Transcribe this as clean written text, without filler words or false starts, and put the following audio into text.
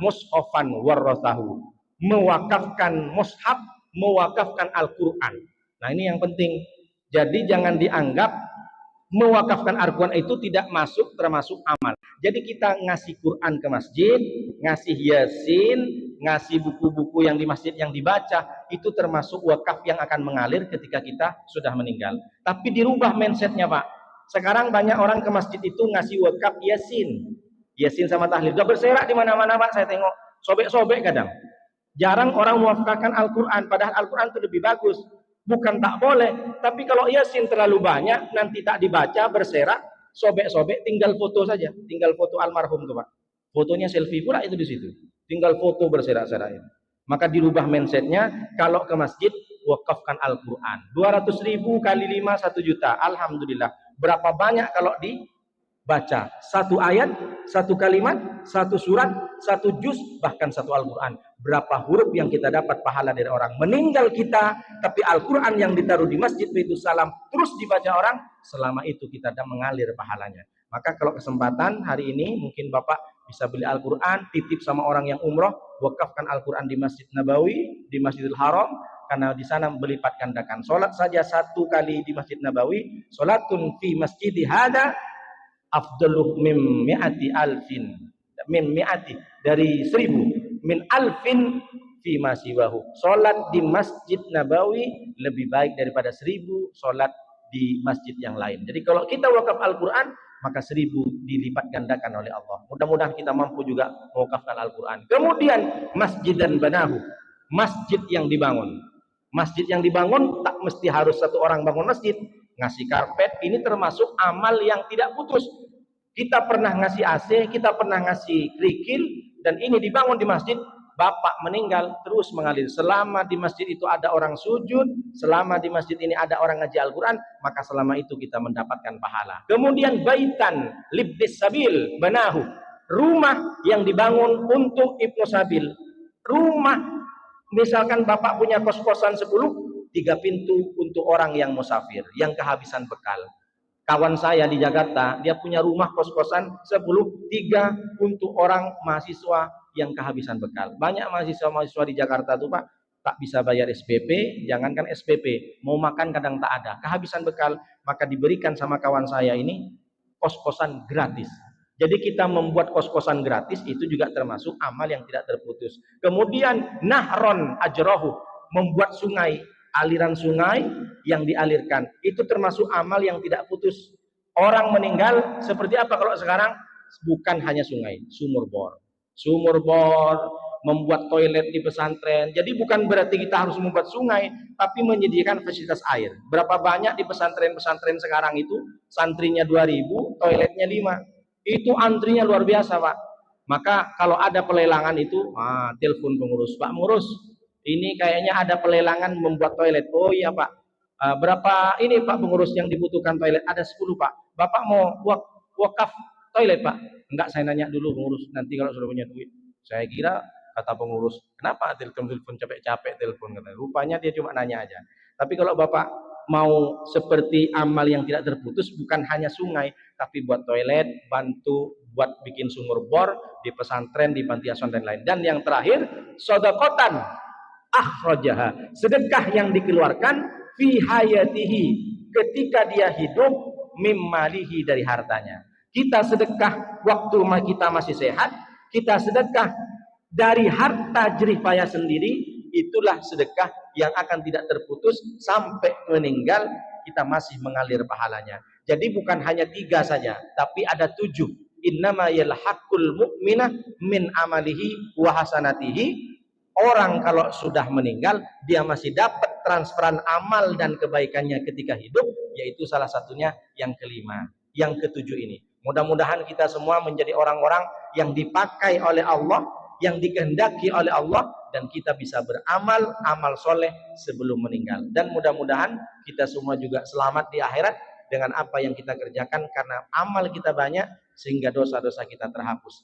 mushafan warathahu, mewakafkan mushaf, mewakafkan Al-Qur'an. Nah, ini yang penting. Jadi jangan dianggap mewakafkan Al-Quran itu tidak masuk termasuk amal. Jadi kita ngasih Quran ke masjid, ngasih Yasin, ngasih buku-buku yang di masjid yang dibaca, itu termasuk wakaf yang akan mengalir ketika kita sudah meninggal. Tapi dirubah mindsetnya, Pak. Sekarang banyak orang ke masjid itu ngasih wakaf Yasin. Yasin sama tahlil. Udah berserak di mana-mana, Pak. Saya tengok sobek-sobek kadang. Jarang orang mewakafkan Al-Quran, padahal Al-Quran itu lebih bagus. Bukan tak boleh, tapi kalau Yasin terlalu banyak, nanti tak dibaca, berserak, sobek-sobek, tinggal foto saja. Tinggal foto almarhum tuh, Pak. Fotonya selfie pula itu di situ. Tinggal foto berserak-serak. Maka dirubah mindsetnya, kalau ke masjid, wakafkan Al-Quran. 200.000 kali 5, 1 juta. Alhamdulillah. Berapa banyak kalau dibaca? Satu ayat, satu kalimat, satu surat, satu juz, bahkan satu Al-Quran. Berapa huruf yang kita dapat pahala dari orang. Meninggal kita, tapi Al-Quran yang ditaruh di masjid Baitul Salam terus dibaca orang, selama itu kita ada mengalir pahalanya. Maka kalau kesempatan hari ini mungkin Bapak bisa beli Al-Quran, titip sama orang yang umroh, wakafkan Al-Quran di Masjid Nabawi, di Masjidil Haram, karena di sana melipat gandakan. Salat saja 1 kali di Masjid Nabawi, salatun fi masjidi hada afdalu min mi'ati alfin, min mi'ati, dari 1000, min alfin fi masiwahu. Salat di Masjid Nabawi lebih baik daripada 1000 salat di masjid yang lain. Jadi kalau kita wakaf Al-Quran, maka 1000 dilipat gandakan oleh Allah. Mudah-mudahan kita mampu juga mewakafkan Al-Quran. Kemudian masjid dan banahu, masjid yang dibangun. Masjid yang dibangun tak mesti harus satu orang bangun masjid. Ngasih karpet ini termasuk amal yang tidak putus. Kita pernah ngasih AC, kita pernah ngasih kerikil, dan ini dibangun di masjid. Bapak meninggal terus mengalir. Selama di masjid itu ada orang sujud, selama di masjid ini ada orang ngaji Al-Quran, maka selama itu kita mendapatkan pahala. Kemudian baitan libnis sabil banahu, rumah yang dibangun untuk Ibnu Sabil. Rumah, misalkan Bapak punya kos-kosan 10, 3 pintu untuk orang yang musafir, yang kehabisan bekal. Kawan saya di Jakarta, dia punya rumah kos-kosan 10, 3 untuk orang mahasiswa yang kehabisan bekal. Banyak mahasiswa-mahasiswa di Jakarta tuh, Pak, tak bisa bayar SPP, jangankan SPP, mau makan kadang tak ada, kehabisan bekal, maka diberikan sama kawan saya ini kos-kosan gratis. Jadi kita membuat kos-kosan gratis itu juga termasuk amal yang tidak terputus. Kemudian nahron ajrohu, membuat sungai, aliran sungai yang dialirkan, itu termasuk amal yang tidak putus. Orang meninggal seperti apa kalau sekarang? Bukan hanya sungai, sumur bor. Sumur bor, membuat toilet di pesantren. Jadi bukan berarti kita harus membuat sungai, tapi menyediakan fasilitas air. Berapa banyak di pesantren-pesantren sekarang itu, santrinya 2000, toiletnya 5. Itu antrinya luar biasa, Pak. Maka kalau ada pelelangan itu, telepon pengurus. Pak Pengurus, ini kayaknya ada pelelangan membuat toilet. Oh iya, Pak. Berapa ini Pak Pengurus yang dibutuhkan toilet? Ada 10, Pak. Bapak mau wakaf toilet, Pak? Enggak, saya nanya dulu pengurus, nanti kalau sudah punya duit. Saya kira kata pengurus, kenapa telepon capek-capek telepon, katanya. Rupanya dia cuma nanya aja. Tapi kalau Bapak mau seperti amal yang tidak terputus, bukan hanya sungai, tapi buat toilet, bantu buat bikin sumur bor di pesantren, di panti asuhan dan lain. Dan yang terakhir, sedekatan akhrajaha, sedekah yang dikeluarkan fi hayatihi, ketika dia hidup, mimmalihi, dari hartanya. Kita sedekah waktu kita masih sehat, kita sedekah dari harta jerih payah sendiri, itulah sedekah yang akan tidak terputus sampai meninggal, kita masih mengalir pahalanya. Jadi bukan hanya 3 saja, tapi ada 7. Innama yalhaqul mu'mina min amalihi wa hasanatihi. Orang kalau sudah meninggal, dia masih dapat transferan amal dan kebaikannya ketika hidup, yaitu salah satunya yang kelima, yang ketujuh ini. Mudah-mudahan kita semua menjadi orang-orang yang dipakai oleh Allah, yang dikehendaki oleh Allah, dan kita bisa beramal amal soleh sebelum meninggal. Dan mudah-mudahan kita semua juga selamat di akhirat dengan apa yang kita kerjakan, karena amal kita banyak sehingga dosa-dosa kita terhapus.